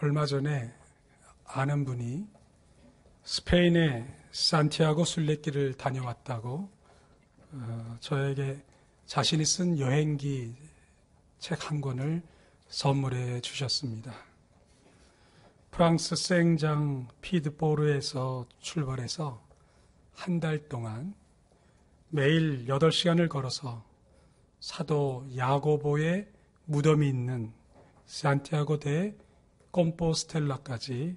얼마 전에 아는 분이 스페인의 산티아고 순례길을 다녀왔다고 저에게 자신이 쓴 여행기 책 한 권을 선물해 주셨습니다. 프랑스 생장 피드보르에서 출발해서 한 달 동안 매일 8시간을 걸어서 사도 야고보의 무덤이 있는 산티아고 데 콤포스텔라까지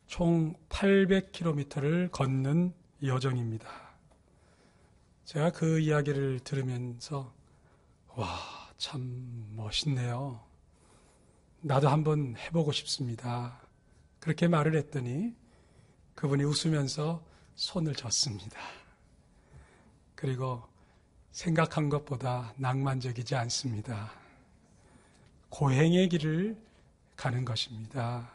총 800km를 걷는 여정입니다. 제가 그 이야기를 들으면서 와, 참 멋있네요. 나도 한번 해보고 싶습니다. 그렇게 말을 했더니 그분이 웃으면서 손을 졌습니다. 그리고 생각한 것보다 낭만적이지 않습니다. 고행의 길을 가는 것입니다.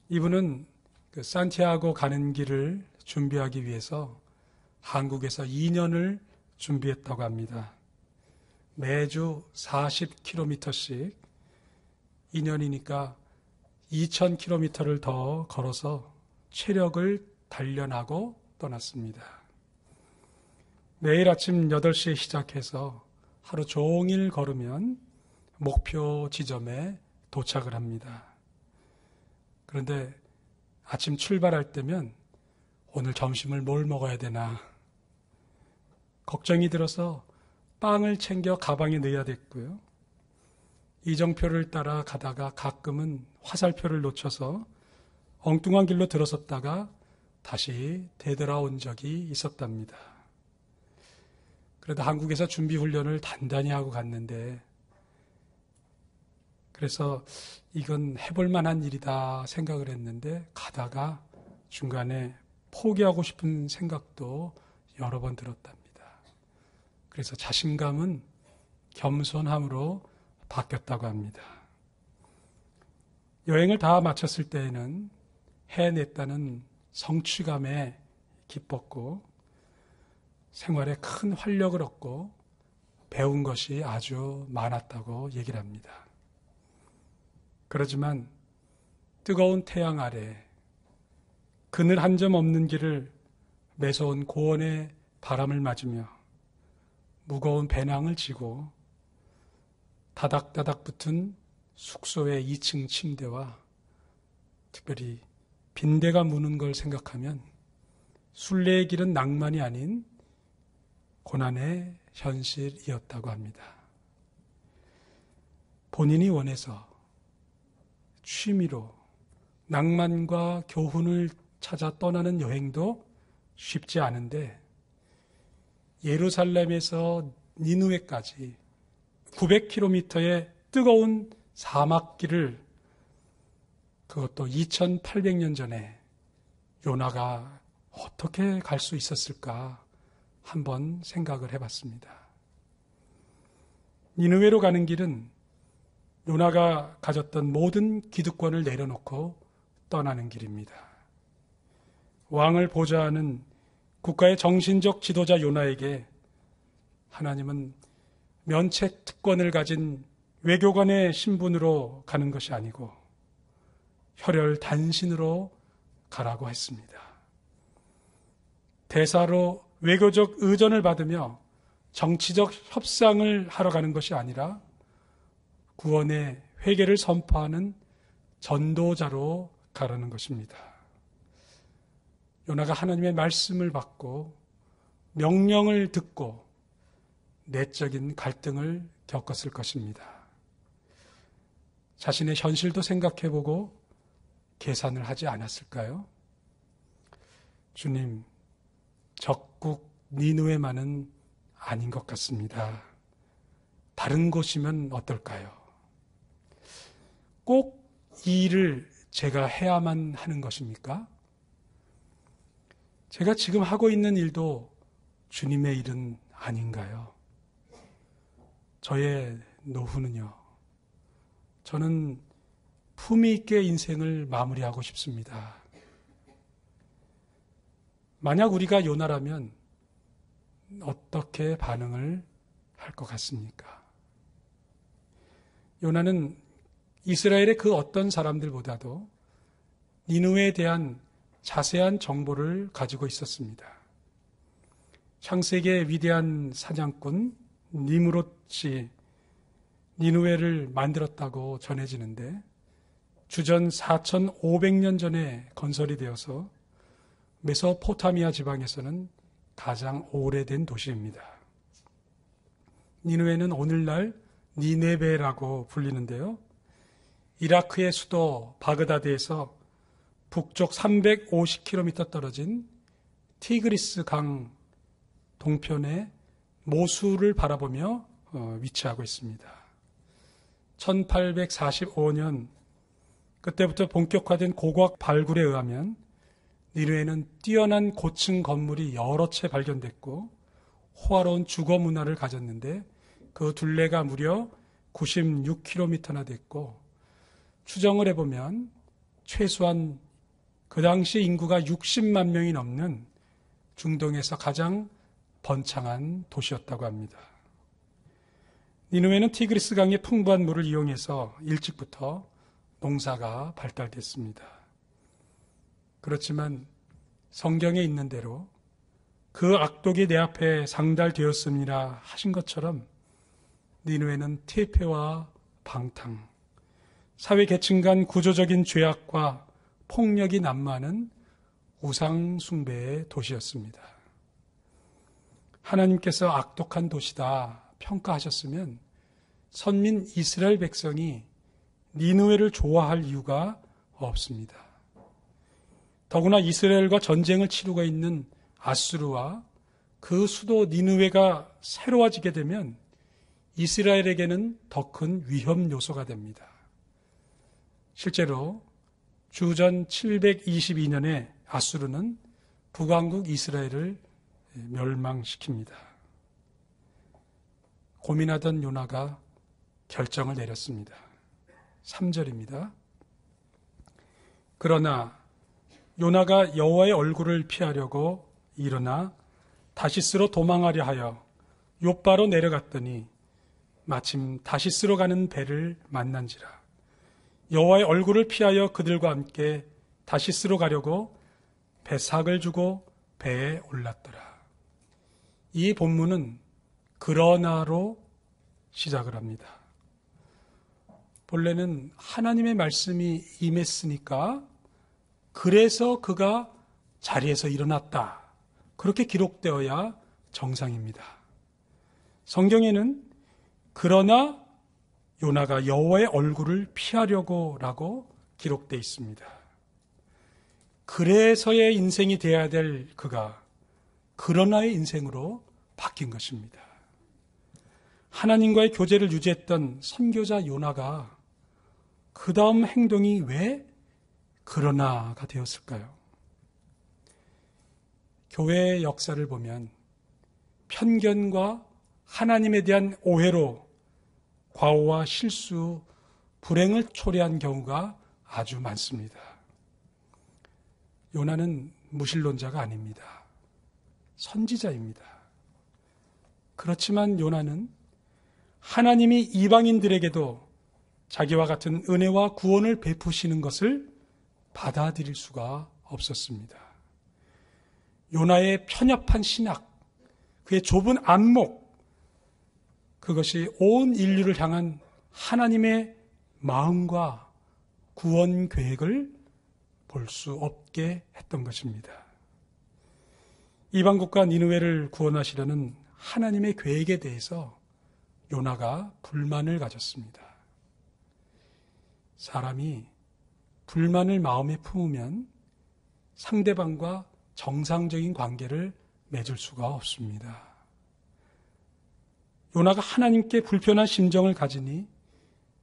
이분은 그 산티아고 가는 길을 준비하기 위해서 한국에서 2년을 준비했다고 합니다. 매주 40km씩 2년이니까 2000km를 더 걸어서 체력을 단련하고 떠났습니다. 매일 아침 8시에 시작해서 하루 종일 걸으면 목표 지점에 도착을 합니다. 그런데 아침 출발할 때면 오늘 점심을 뭘 먹어야 되나 걱정이 들어서 빵을 챙겨 가방에 넣어야 됐고요. 이정표를 따라 가다가 가끔은 화살표를 놓쳐서 엉뚱한 길로 들어섰다가 다시 되돌아온 적이 있었답니다. 그래도 한국에서 준비 훈련을 단단히 하고 갔는데 그래서 이건 해볼 만한 일이다 생각을 했는데 가다가 중간에 포기하고 싶은 생각도 여러 번 들었답니다. 그래서 자신감은 겸손함으로 바뀌었다고 합니다. 여행을 다 마쳤을 때에는 해냈다는 성취감에 기뻤고 생활에 큰 활력을 얻고 배운 것이 아주 많았다고 얘기를 합니다. 그렇지만 뜨거운 태양 아래 그늘 한 점 없는 길을 매서운 고원의 바람을 맞으며 무거운 배낭을 지고 다닥다닥 붙은 숙소의 2층 침대와 특별히 빈대가 무는 걸 생각하면 순례의 길은 낭만이 아닌 고난의 현실이었다고 합니다. 본인이 원해서 취미로 낭만과 교훈을 찾아 떠나는 여행도 쉽지 않은데 예루살렘에서 니느웨까지 900km의 뜨거운 사막길을 그것도 2800년 전에 요나가 어떻게 갈 수 있었을까 한번 생각을 해봤습니다. 니느웨로 가는 길은 요나가 가졌던 모든 기득권을 내려놓고 떠나는 길입니다. 왕을 보좌하는 국가의 정신적 지도자 요나에게 하나님은 면책 특권을 가진 외교관의 신분으로 가는 것이 아니고 혈혈 단신으로 가라고 했습니다. 대사로 외교적 의전을 받으며 정치적 협상을 하러 가는 것이 아니라 구원의 회개를 선포하는 전도자로 가라는 것입니다. 요나가 하나님의 말씀을 받고 명령을 듣고 내적인 갈등을 겪었을 것입니다. 자신의 현실도 생각해보고 계산을 하지 않았을까요? 주님, 적국 니느웨만은 아닌 것 같습니다. 다른 곳이면 어떨까요? 꼭 이 일을 제가 해야만 하는 것입니까? 제가 지금 하고 있는 일도 주님의 일은 아닌가요? 저의 노후는요. 저는 품위 있게 인생을 마무리하고 싶습니다. 만약 우리가 요나라면 어떻게 반응을 할 것 같습니까? 요나는 이스라엘의 그 어떤 사람들보다도 니느웨에 대한 자세한 정보를 가지고 있었습니다. 창세기의 위대한 사냥꾼 니므롯이 니느웨를 만들었다고 전해지는데 주전 4,500년 전에 건설이 되어서 메소포타미아 지방에서는 가장 오래된 도시입니다. 니느웨는 오늘날 니네베라고 불리는데요. 이라크의 수도 바그다드에서 북쪽 350km 떨어진 티그리스 강 동편의 모술을 바라보며 위치하고 있습니다. 1845년 그때부터 본격화된 고고학 발굴에 의하면 니느웨는 뛰어난 고층 건물이 여러 채 발견됐고 호화로운 주거 문화를 가졌는데 그 둘레가 무려 96km나 됐고 추정을 해보면 최소한 그 당시 인구가 60만 명이 넘는 중동에서 가장 번창한 도시였다고 합니다. 니느웨는 티그리스 강의 풍부한 물을 이용해서 일찍부터 농사가 발달됐습니다. 그렇지만 성경에 있는 대로 그 악독이 내 앞에 상달되었음이라 하신 것처럼 니느웨는 퇴폐와 방탕, 사회 계층 간 구조적인 죄악과 폭력이 난무하는 우상 숭배의 도시였습니다. 하나님께서 악독한 도시다 평가하셨으면 선민 이스라엘 백성이 니느웨를 좋아할 이유가 없습니다. 더구나 이스라엘과 전쟁을 치르고 있는 아수르와 그 수도 니느웨가 새로워지게 되면 이스라엘에게는 더 큰 위험 요소가 됩니다. 실제로 주전 722년에 아수르는 북왕국 이스라엘을 멸망시킵니다. 고민하던 요나가 결정을 내렸습니다. 3절입니다. 그러나 요나가 여호와의 얼굴을 피하려고 일어나 다시스로 도망하려 하여 욥바로 내려갔더니 마침 다시스로 가는 배를 만난지라. 여호와의 얼굴을 피하여 그들과 함께 다시스로 가려고 배삭을 주고 배에 올랐더라. 이 본문은 그러나로 시작을 합니다. 본래는 하나님의 말씀이 임했으니까 그래서 그가 자리에서 일어났다. 그렇게 기록되어야 정상입니다. 성경에는 그러나 요나가 여호와의 얼굴을 피하려고 라고 기록되어 있습니다. 그래서의 인생이 되어야 될 그가 그러나의 인생으로 바뀐 것입니다. 하나님과의 교제를 유지했던 선교자 요나가 그 다음 행동이 왜 그러나가 되었을까요? 교회의 역사를 보면 편견과 하나님에 대한 오해로 과오와 실수, 불행을 초래한 경우가 아주 많습니다. 요나는 무신론자가 아닙니다. 선지자입니다. 그렇지만 요나는 하나님이 이방인들에게도 자기와 같은 은혜와 구원을 베푸시는 것을 받아들일 수가 없었습니다. 요나의 편협한 신학, 그의 좁은 안목, 그것이 온 인류를 향한 하나님의 마음과 구원 계획을 볼 수 없게 했던 것입니다. 이방국과 니느웨를 구원하시려는 하나님의 계획에 대해서 요나가 불만을 가졌습니다. 사람이 불만을 마음에 품으면 상대방과 정상적인 관계를 맺을 수가 없습니다. 요나가 하나님께 불편한 심정을 가지니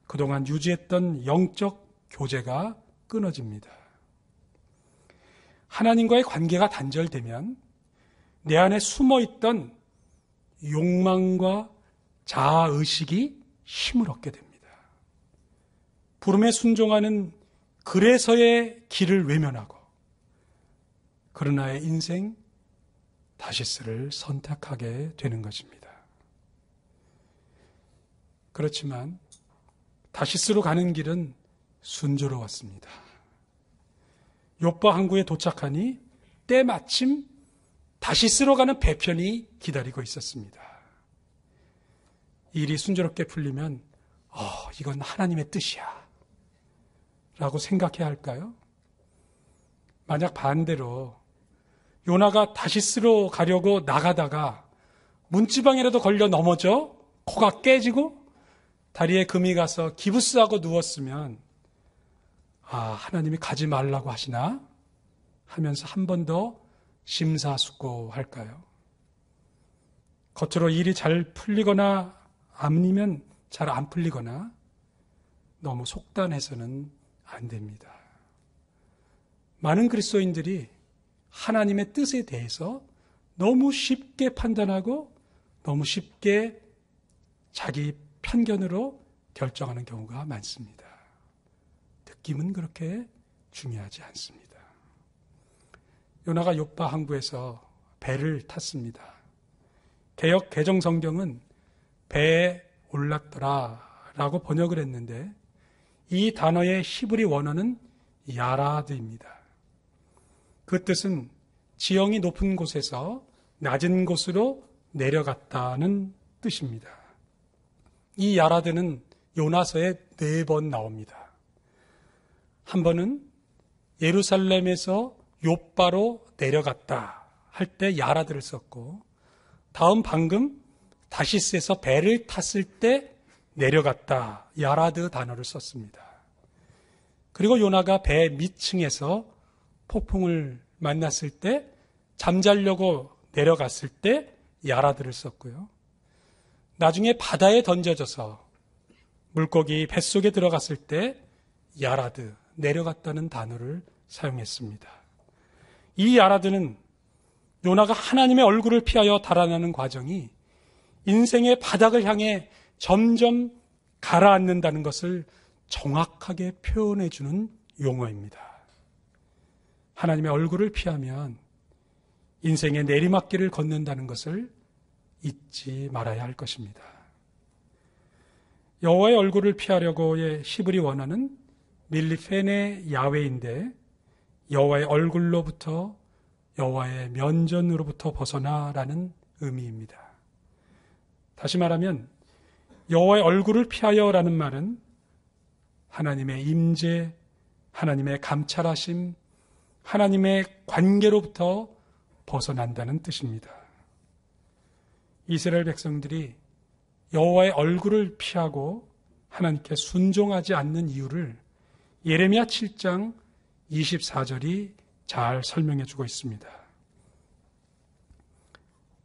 그동안 유지했던 영적 교제가 끊어집니다. 하나님과의 관계가 단절되면 내 안에 숨어있던 욕망과 자아의식이 힘을 얻게 됩니다. 부름에 순종하는 그래서의 길을 외면하고 그러나의 인생 다시스를 선택하게 되는 것입니다. 그렇지만 다시스로 가는 길은 순조로웠습니다. 욥바 항구에 도착하니 때마침 다시스로 가는 배편이 기다리고 있었습니다. 일이 순조롭게 풀리면 이건 하나님의 뜻이야 라고 생각해야 할까요? 만약 반대로 요나가 다시스로 가려고 나가다가 문지방이라도 걸려 넘어져 코가 깨지고 다리에 금이 가서 기부스하고 누웠으면 하나님이 가지 말라고 하시나 하면서 한 번 더 심사숙고할까요? 겉으로 일이 잘 풀리거나 아니면 잘 안 풀리거나 너무 속단해서는 안 됩니다. 많은 그리스도인들이 하나님의 뜻에 대해서 너무 쉽게 판단하고 너무 쉽게 자기 편견으로 결정하는 경우가 많습니다. 느낌은 그렇게 중요하지 않습니다. 요나가 욥바 항구에서 배를 탔습니다. 개역 개정 성경은 배에 올랐더라 라고 번역을 했는데 이 단어의 히브리 원어는 야라드입니다. 그 뜻은 지형이 높은 곳에서 낮은 곳으로 내려갔다는 뜻입니다. 이 야라드는 요나서에 4번 나옵니다. 한 번은 예루살렘에서 욥바로 내려갔다 할 때 야라드를 썼고, 다음 방금 다시스에서 배를 탔을 때 내려갔다 야라드 단어를 썼습니다. 그리고 요나가 배 밑층에서 폭풍을 만났을 때 잠자려고 내려갔을 때 야라드를 썼고요. 나중에 바다에 던져져서 물고기 뱃속에 들어갔을 때 야라드, 내려갔다는 단어를 사용했습니다. 이 야라드는 요나가 하나님의 얼굴을 피하여 달아나는 과정이 인생의 바닥을 향해 점점 가라앉는다는 것을 정확하게 표현해 주는 용어입니다. 하나님의 얼굴을 피하면 인생의 내리막길을 걷는다는 것을 잊지 말아야 할 것입니다. 여호와의 얼굴을 피하려고의 히브리 원어는 밀리페네 야훼인데 여호와의 얼굴로부터 여호와의 면전으로부터 벗어나라는 의미입니다. 다시 말하면 여호와의 얼굴을 피하여라는 말은 하나님의 임재, 하나님의 감찰하심, 하나님의 관계로부터 벗어난다는 뜻입니다. 이스라엘 백성들이 여호와의 얼굴을 피하고 하나님께 순종하지 않는 이유를 예레미야 7장 24절이 잘 설명해 주고 있습니다.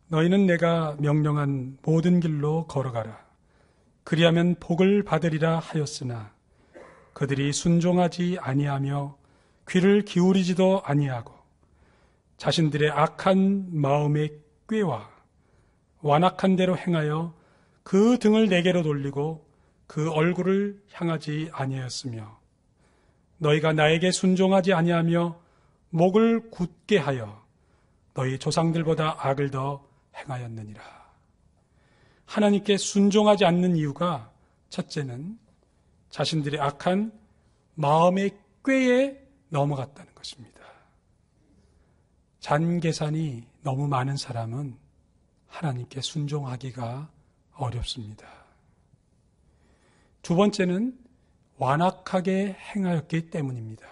너희는 내가 명령한 모든 길로 걸어가라. 그리하면 복을 받으리라 하였으나 그들이 순종하지 아니하며 귀를 기울이지도 아니하고 자신들의 악한 마음의 꾀와 완악한 대로 행하여 그 등을 내게로 돌리고 그 얼굴을 향하지 아니하였으며 너희가 나에게 순종하지 아니하며 목을 굳게 하여 너희 조상들보다 악을 더 행하였느니라. 하나님께 순종하지 않는 이유가 첫째는 자신들의 악한 마음의 꾀에 넘어갔다는 것입니다. 잔계산이 너무 많은 사람은 하나님께 순종하기가 어렵습니다. 두 번째는 완악하게 행하였기 때문입니다.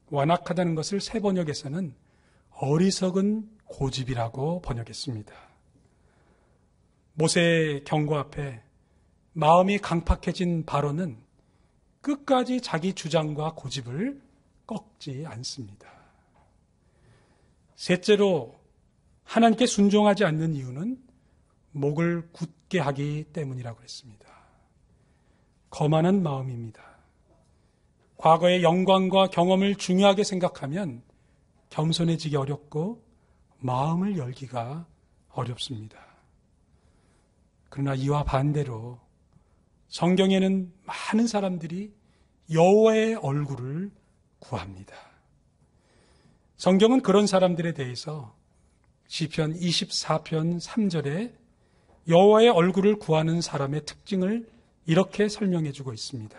완악하다는 것을 새 번역에서는 어리석은 고집이라고 번역했습니다. 모세의 경고 앞에 마음이 강팍해진 바로는 끝까지 자기 주장과 고집을 꺾지 않습니다. 셋째로 하나님께 순종하지 않는 이유는 목을 굳게 하기 때문이라고 했습니다. 거만한 마음입니다. 과거의 영광과 경험을 중요하게 생각하면 겸손해지기 어렵고 마음을 열기가 어렵습니다. 그러나 이와 반대로 성경에는 많은 사람들이 여호와의 얼굴을 구합니다. 성경은 그런 사람들에 대해서 시편 24편 3절에 여호와의 얼굴을 구하는 사람의 특징을 이렇게 설명해 주고 있습니다.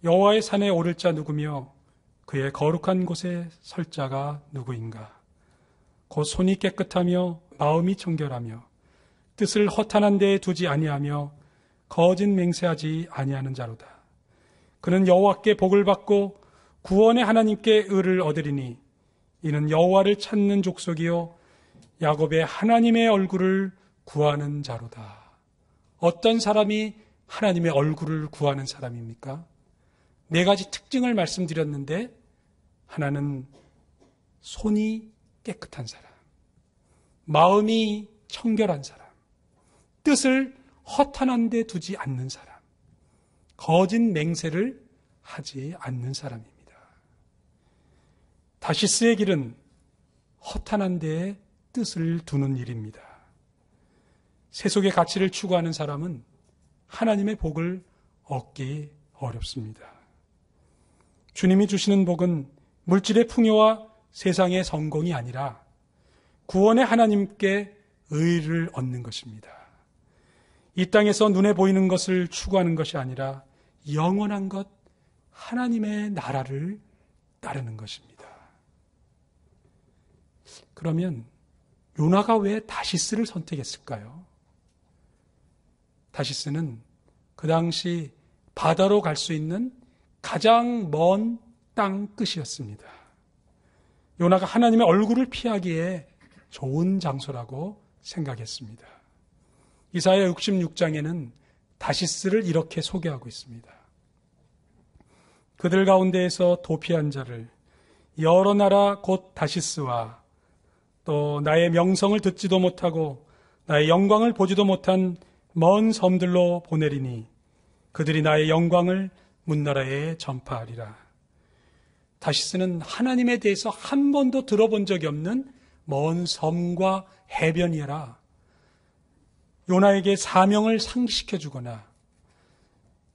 여호와의 산에 오를 자 누구며 그의 거룩한 곳에 설 자가 누구인가? 곧 손이 깨끗하며 마음이 청결하며 뜻을 허탄한 데에 두지 아니하며 거짓 맹세하지 아니하는 자로다. 그는 여호와께 복을 받고 구원의 하나님께 의를 얻으리니 이는 여호와를 찾는 족속이요 야곱의 하나님의 얼굴을 구하는 자로다. 어떤 사람이 하나님의 얼굴을 구하는 사람입니까? 네 가지 특징을 말씀드렸는데 하나는 손이 깨끗한 사람, 마음이 청결한 사람, 뜻을 허탄한 데 두지 않는 사람, 거짓 맹세를 하지 않는 사람입니다. 다시스의 길은 허탄한 데에 뜻을 두는 일입니다. 세속의 가치를 추구하는 사람은 하나님의 복을 얻기 어렵습니다. 주님이 주시는 복은 물질의 풍요와 세상의 성공이 아니라 구원의 하나님께 의를 얻는 것입니다. 이 땅에서 눈에 보이는 것을 추구하는 것이 아니라 영원한 것, 하나님의 나라를 따르는 것입니다. 그러면 요나가 왜 다시스를 선택했을까요? 다시스는 그 당시 바다로 갈 수 있는 가장 먼 땅 끝이었습니다. 요나가 하나님의 얼굴을 피하기에 좋은 장소라고 생각했습니다. 이사야 66장에는 다시스를 이렇게 소개하고 있습니다. 그들 가운데에서 도피한 자를 여러 나라 곧 다시스와 또 나의 명성을 듣지도 못하고 나의 영광을 보지도 못한 먼 섬들로 보내리니 그들이 나의 영광을 문나라에 전파하리라. 다시스는 하나님에 대해서 한 번도 들어본 적이 없는 먼 섬과 해변이라 요나에게 사명을 상기시켜 주거나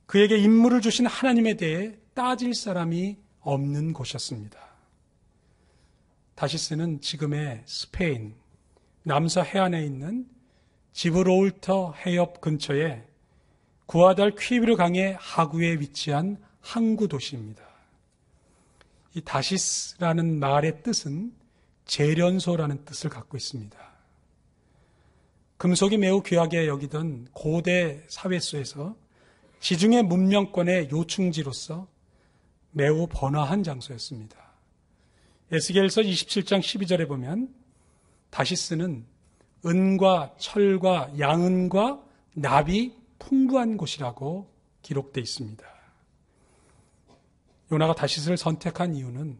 그에게 임무를 주신 하나님에 대해 따질 사람이 없는 곳이었습니다. 다시스는 지금의 스페인 남서 해안에 있는 지브롤터 해협 근처에 구아달 퀴비르 강의 하구에 위치한 항구 도시입니다. 이 다시스라는 말의 뜻은 재련소라는 뜻을 갖고 있습니다. 금속이 매우 귀하게 여기던 고대 사회소에서 지중해 문명권의 요충지로서 매우 번화한 장소였습니다. 에스겔서 27장 12절에 보면 다시스는 은과 철과 양은과 납이 풍부한 곳이라고 기록되어 있습니다. 요나가 다시스를 선택한 이유는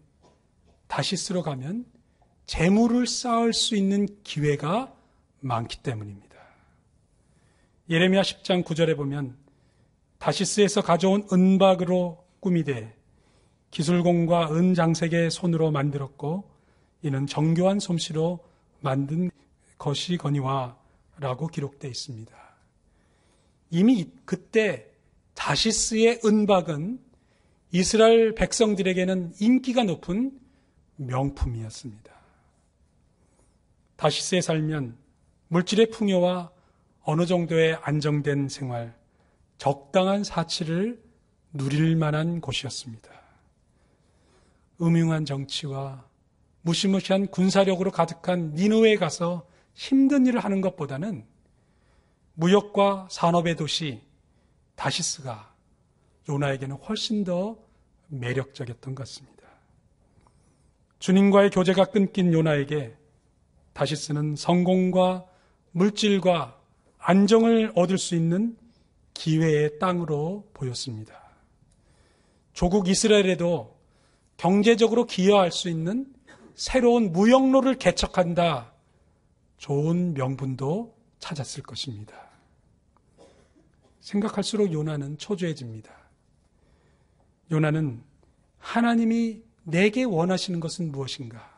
다시스로 가면 재물을 쌓을 수 있는 기회가 많기 때문입니다. 예레미야 10장 9절에 보면 다시스에서 가져온 은박으로 꾸미되 기술공과 은장색의 손으로 만들었고 이는 정교한 솜씨로 만든 것이거니와 라고 기록되어 있습니다. 이미 그때 다시스의 은박은 이스라엘 백성들에게는 인기가 높은 명품이었습니다. 다시스에 살면 물질의 풍요와 어느 정도의 안정된 생활, 적당한 사치를 누릴 만한 곳이었습니다. 음흉한 정치와 무시무시한 군사력으로 가득한 니느웨에 가서 힘든 일을 하는 것보다는 무역과 산업의 도시 다시스가 요나에게는 훨씬 더 매력적이었던 것 같습니다. 주님과의 교제가 끊긴 요나에게 다시스는 성공과 물질과 안정을 얻을 수 있는 기회의 땅으로 보였습니다. 조국 이스라엘에도 경제적으로 기여할 수 있는 새로운 무역로를 개척한다. 좋은 명분도 찾았을 것입니다. 생각할수록 요나는 초조해집니다. 요나는 하나님이 내게 원하시는 것은 무엇인가?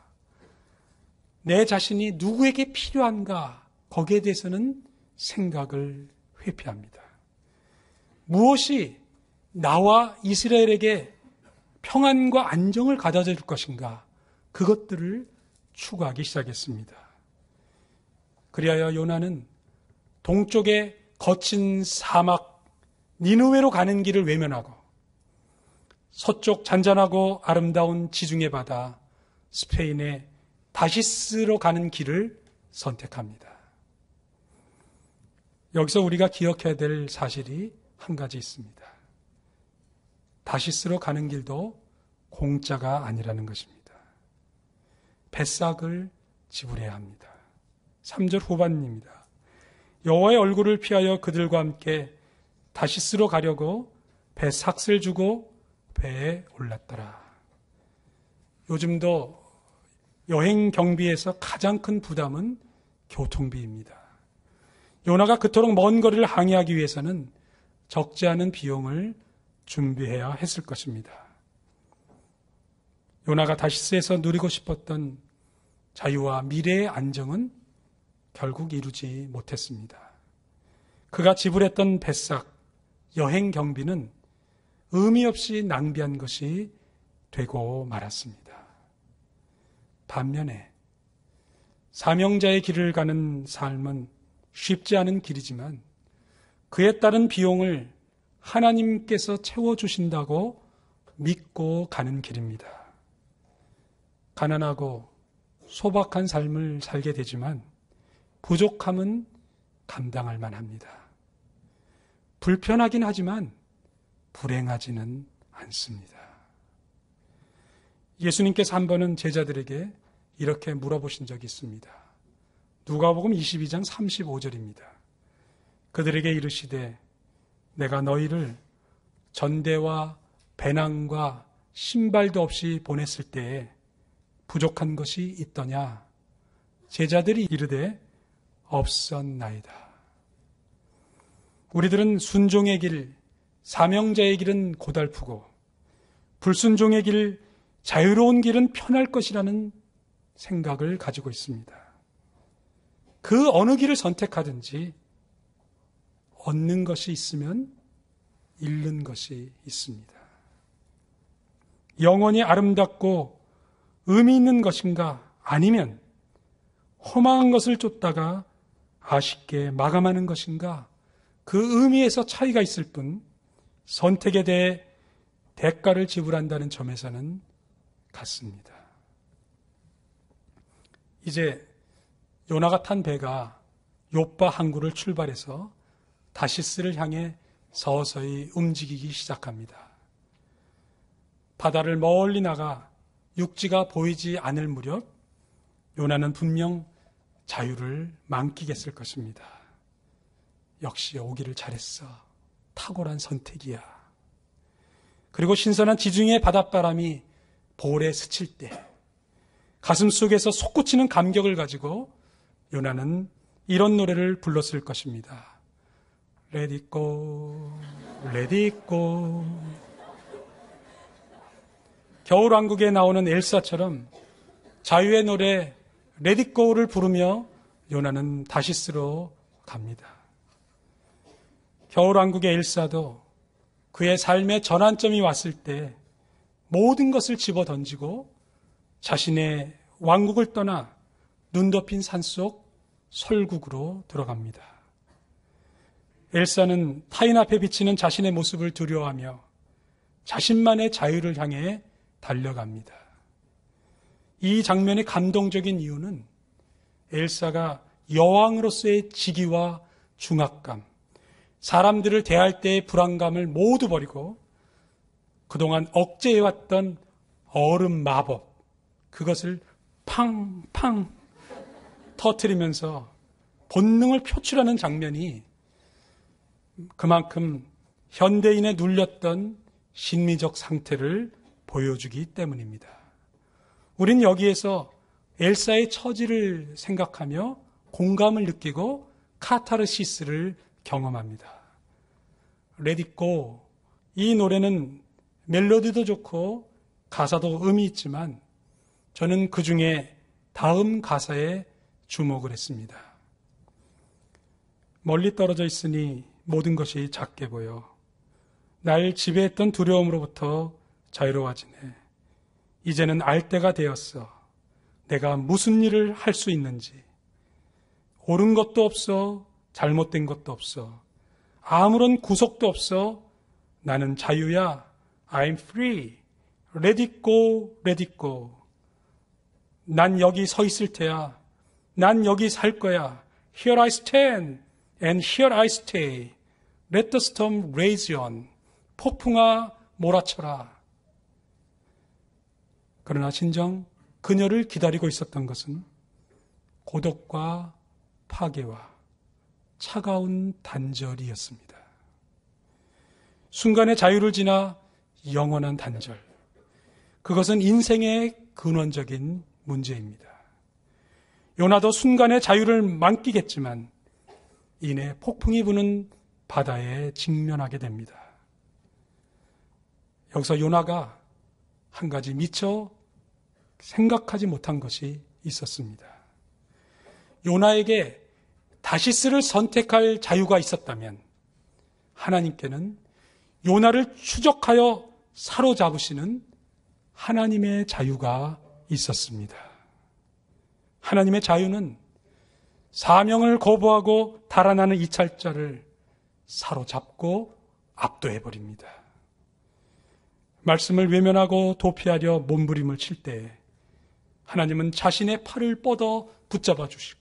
내 자신이 누구에게 필요한가? 거기에 대해서는 생각을 회피합니다. 무엇이 나와 이스라엘에게 평안과 안정을 가져다 줄 것인가? 그것들을 추구하기 시작했습니다. 그리하여 요나는 동쪽의 거친 사막 니느웨로 가는 길을 외면하고 서쪽 잔잔하고 아름다운 지중해 바다 스페인의 다시스로 가는 길을 선택합니다. 여기서 우리가 기억해야 될 사실이 한 가지 있습니다. 다시스로 가는 길도 공짜가 아니라는 것입니다. 뱃삭을 지불해야 합니다. 3절 후반입니다. 여호와의 얼굴을 피하여 그들과 함께 다시스로 가려고 뱃삭을 주고 배에 올랐더라. 요즘도 여행 경비에서 가장 큰 부담은 교통비입니다. 요나가 그토록 먼 거리를 항해하기 위해서는 적지 않은 비용을 준비해야 했을 것입니다. 요나가 다시스에서 누리고 싶었던 자유와 미래의 안정은 결국 이루지 못했습니다. 그가 지불했던 뱃삭, 여행 경비는 의미 없이 낭비한 것이 되고 말았습니다. 반면에 사명자의 길을 가는 삶은 쉽지 않은 길이지만 그에 따른 비용을 하나님께서 채워주신다고 믿고 가는 길입니다. 가난하고 소박한 삶을 살게 되지만 부족함은 감당할 만합니다. 불편하긴 하지만 불행하지는 않습니다. 예수님께서 한 번은 제자들에게 이렇게 물어보신 적이 있습니다. 누가복음 22장 35절입니다. 그들에게 이르시되 내가 너희를 전대와 배낭과 신발도 없이 보냈을 때에 부족한 것이 있더냐? 제자들이 이르되 없었나이다. 우리들은 순종의 길, 사명자의 길은 고달프고 불순종의 길, 자유로운 길은 편할 것이라는 생각을 가지고 있습니다. 그 어느 길을 선택하든지 얻는 것이 있으면 잃는 것이 있습니다. 영원히 아름답고 의미 있는 것인가? 아니면 허망한 것을 쫓다가 아쉽게 마감하는 것인가? 그 의미에서 차이가 있을 뿐 선택에 대해 대가를 지불한다는 점에서는 같습니다. 이제 요나가 탄 배가 욥바 항구를 출발해서 다시스를 향해 서서히 움직이기 시작합니다. 바다를 멀리 나가 육지가 보이지 않을 무렵 요나는 분명 자유를 만끽했을 것입니다. 역시 오기를 잘했어. 탁월한 선택이야. 그리고 신선한 지중해 바닷바람이 볼에 스칠 때 가슴 속에서 솟구치는 감격을 가지고 요나는 이런 노래를 불렀을 것입니다. Let it go, let it go. 겨울왕국에 나오는 엘사처럼 자유의 노래 Let it go를 부르며 요나는 다시스로 갑니다. 겨울왕국의 엘사도 그의 삶의 전환점이 왔을 때 모든 것을 집어던지고 자신의 왕국을 떠나 눈 덮인 산속 설국으로 들어갑니다. 엘사는 타인 앞에 비치는 자신의 모습을 두려워하며 자신만의 자유를 향해 달려갑니다. 이 장면의 감동적인 이유는 엘사가 여왕으로서의 직위와 중압감, 사람들을 대할 때의 불안감을 모두 버리고 그동안 억제해왔던 얼음 마법, 그것을 팡팡 터뜨리면서 본능을 표출하는 장면이 그만큼 현대인에 눌렸던 심리적 상태를 보여주기 때문입니다. 우린 여기에서 엘사의 처지를 생각하며 공감을 느끼고 카타르시스를 경험합니다. Let it go. 이 노래는 멜로디도 좋고 가사도 의미 있지만 저는 그 중에 다음 가사에 주목을 했습니다. 멀리 떨어져 있으니 모든 것이 작게 보여. 날 지배했던 두려움으로부터 자유로워지네. 이제는 알 때가 되었어. 내가 무슨 일을 할 수 있는지. 옳은 것도 없어. 잘못된 것도 없어. 아무런 구속도 없어. 나는 자유야. I'm free. Let it go, let it go. 난 여기 서 있을 테야. 난 여기 살 거야. Here I stand and here I stay. Let the storm rage on. 폭풍아 몰아쳐라. 그러나 진정 그녀를 기다리고 있었던 것은 고독과 파괴와 차가운 단절이었습니다. 순간의 자유를 지나 영원한 단절. 그것은 인생의 근원적인 문제입니다. 요나도 순간의 자유를 만끽했지만 이내 폭풍이 부는 바다에 직면하게 됩니다. 여기서 요나가 한 가지 미처 생각하지 못한 것이 있었습니다. 요나에게 다시스를 선택할 자유가 있었다면 하나님께는 요나를 추적하여 사로잡으시는 하나님의 자유가 있었습니다. 하나님의 자유는 사명을 거부하고 달아나는 이찰자를 사로잡고 압도해버립니다. 말씀을 외면하고 도피하려 몸부림을 칠 때 하나님은 자신의 팔을 뻗어 붙잡아 주시고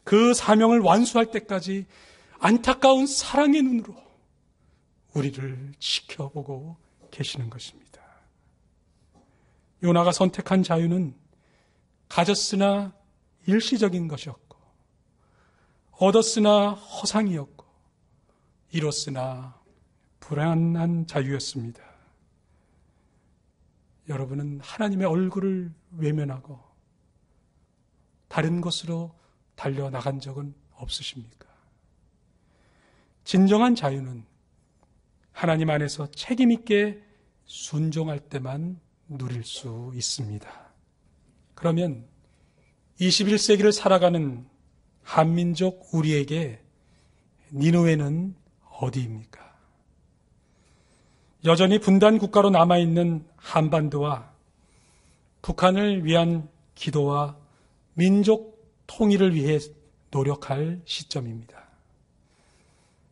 그 사명을 완수할 때까지 안타까운 사랑의 눈으로 우리를 지켜보고 계시는 것입니다. 요나가 선택한 자유는 가졌으나 일시적인 것이었고 얻었으나 허상이었고 이뤘으나 불안한 자유였습니다. 여러분은 하나님의 얼굴을 외면하고 다른 곳으로 달려나간 적은 없으십니까? 진정한 자유는 하나님 안에서 책임 있게 순종할 때만 누릴 수 있습니다. 그러면 21세기를 살아가는 한민족 우리에게 니느웨는 어디입니까? 여전히 분단 국가로 남아있는 한반도와 북한을 위한 기도와 민족 통일을 위해 노력할 시점입니다.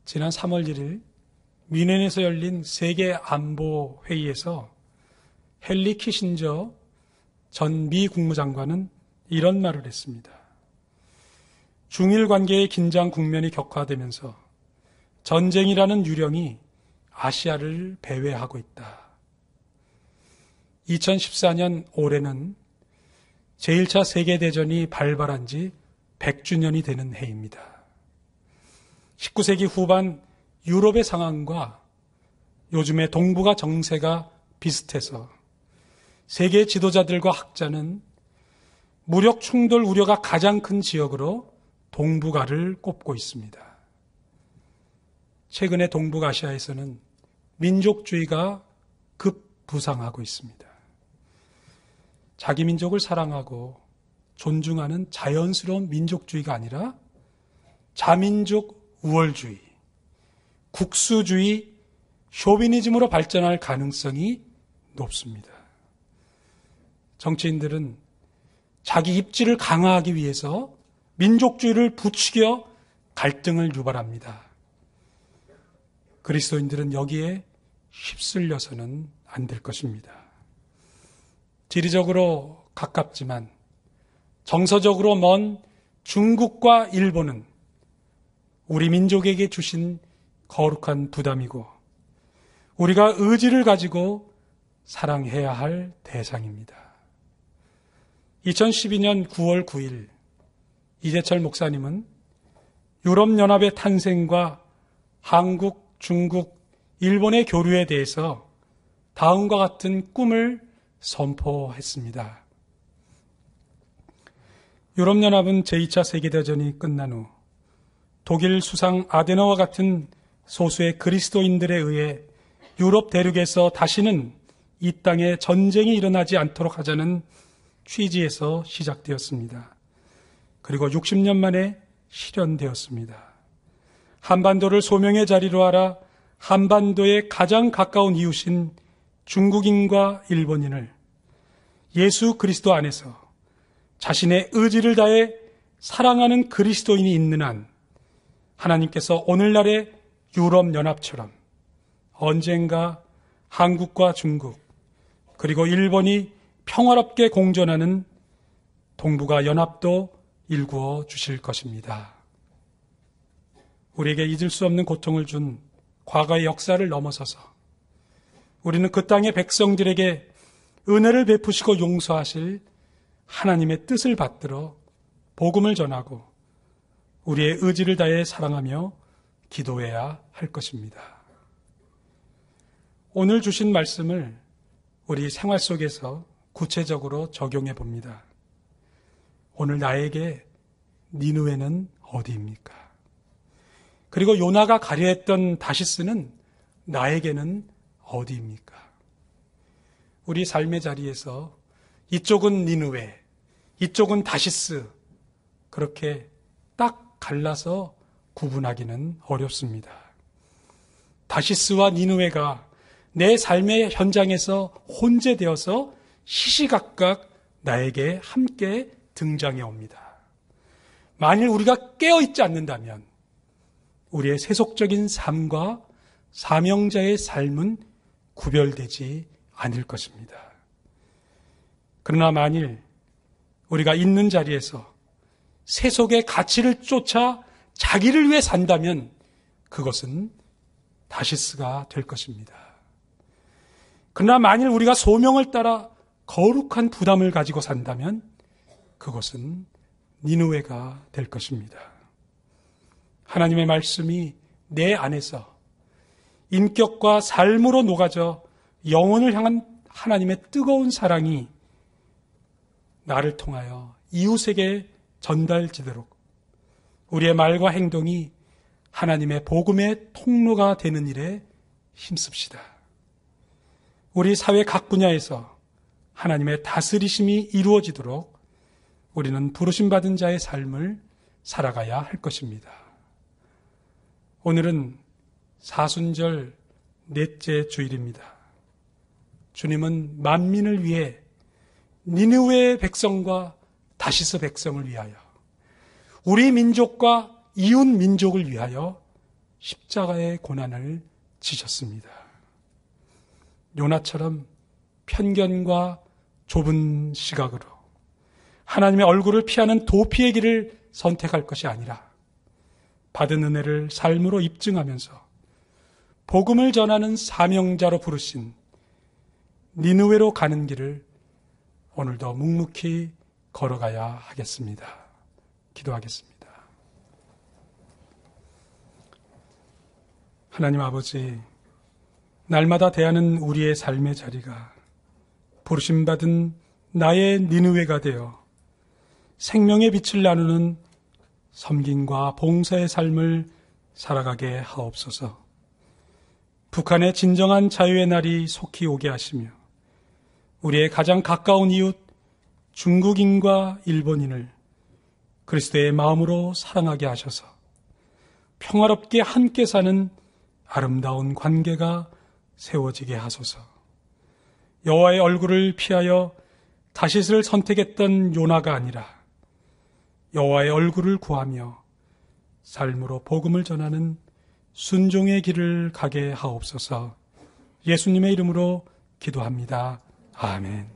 지난 3월 1일 뮌헨에서 열린 세계안보회의에서 헨리 키신저 전 미 국무장관은 이런 말을 했습니다. 중일 관계의 긴장 국면이 격화되면서 전쟁이라는 유령이 아시아를 배회하고 있다. 2014년 올해는 제1차 세계대전이 발발한 지 100주년이 되는 해입니다. 19세기 후반 유럽의 상황과 요즘의 동북아 정세가 비슷해서 세계 지도자들과 학자는 무력 충돌 우려가 가장 큰 지역으로 동북아를 꼽고 있습니다. 최근에 동북아시아에서는 민족주의가 급부상하고 있습니다. 자기 민족을 사랑하고 존중하는 자연스러운 민족주의가 아니라 자민족 우월주의, 국수주의, 쇼비니즘으로 발전할 가능성이 높습니다. 정치인들은 자기 입지를 강화하기 위해서 민족주의를 부추겨 갈등을 유발합니다. 그리스도인들은 여기에 휩쓸려서는 안 될 것입니다. 지리적으로 가깝지만 정서적으로 먼 중국과 일본은 우리 민족에게 주신 거룩한 부담이고 우리가 의지를 가지고 사랑해야 할 대상입니다. 2012년 9월 9일 이재철 목사님은 유럽연합의 탄생과 한국, 중국, 일본의 교류에 대해서 다음과 같은 꿈을 선포했습니다. 유럽연합은 제2차 세계대전이 끝난 후 독일 수상 아데너와 같은 소수의 그리스도인들에 의해 유럽 대륙에서 다시는 이 땅에 전쟁이 일어나지 않도록 하자는 취지에서 시작되었습니다. 그리고 60년 만에 실현되었습니다. 한반도를 소명의 자리로 알아 한반도에 가장 가까운 이웃인 중국인과 일본인을 예수 그리스도 안에서 자신의 의지를 다해 사랑하는 그리스도인이 있는 한 하나님께서 오늘날의 유럽연합처럼 언젠가 한국과 중국 그리고 일본이 평화롭게 공존하는 동북아 연합도 일구어 주실 것입니다. 우리에게 잊을 수 없는 고통을 준 과거의 역사를 넘어서서 우리는 그 땅의 백성들에게 은혜를 베푸시고 용서하실 하나님의 뜻을 받들어 복음을 전하고 우리의 의지를 다해 사랑하며 기도해야 할 것입니다. 오늘 주신 말씀을 우리 생활 속에서 구체적으로 적용해 봅니다. 오늘 나에게 니느웨는 어디입니까? 그리고 요나가 가려 했던 다시스는 나에게는 어디입니까? 우리 삶의 자리에서 이쪽은 니느웨, 이쪽은 다시스, 그렇게 딱 갈라서 구분하기는 어렵습니다. 다시스와 니느웨가 내 삶의 현장에서 혼재되어서 시시각각 나에게 함께 등장해 옵니다. 만일 우리가 깨어있지 않는다면 우리의 세속적인 삶과 사명자의 삶은 구별되지 않을 것입니다. 그러나 만일 우리가 있는 자리에서 세속의 가치를 쫓아 자기를 위해 산다면 그것은 다시스가 될 것입니다. 그러나 만일 우리가 소명을 따라 거룩한 부담을 가지고 산다면 그것은 니느웨가 될 것입니다. 하나님의 말씀이 내 안에서 인격과 삶으로 녹아져 영혼을 향한 하나님의 뜨거운 사랑이 나를 통하여 이웃에게 전달되도록 우리의 말과 행동이 하나님의 복음의 통로가 되는 일에 힘씁시다. 우리 사회 각 분야에서 하나님의 다스리심이 이루어지도록 우리는 부르심받은 자의 삶을 살아가야 할 것입니다. 오늘은 사순절 넷째 주일입니다. 주님은 만민을 위해 니느웨 백성과 다시스 백성을 위하여 우리 민족과 이웃 민족을 위하여 십자가의 고난을 지셨습니다. 요나처럼 편견과 좁은 시각으로 하나님의 얼굴을 피하는 도피의 길을 선택할 것이 아니라 받은 은혜를 삶으로 입증하면서 복음을 전하는 사명자로 부르신 니느웨로 가는 길을 오늘도 묵묵히 걸어가야 하겠습니다. 기도하겠습니다. 하나님 아버지, 날마다 대하는 우리의 삶의 자리가 부르심받은 나의 니느웨가 되어 생명의 빛을 나누는 섬김과 봉사의 삶을 살아가게 하옵소서. 북한의 진정한 자유의 날이 속히 오게 하시며 우리의 가장 가까운 이웃 중국인과 일본인을 그리스도의 마음으로 사랑하게 하셔서 평화롭게 함께 사는 아름다운 관계가 세워지게 하소서. 여호와의 얼굴을 피하여 다시스를 선택했던 요나가 아니라 여호와의 얼굴을 구하며 삶으로 복음을 전하는 순종의 길을 가게 하옵소서. 예수님의 이름으로 기도합니다. 아멘.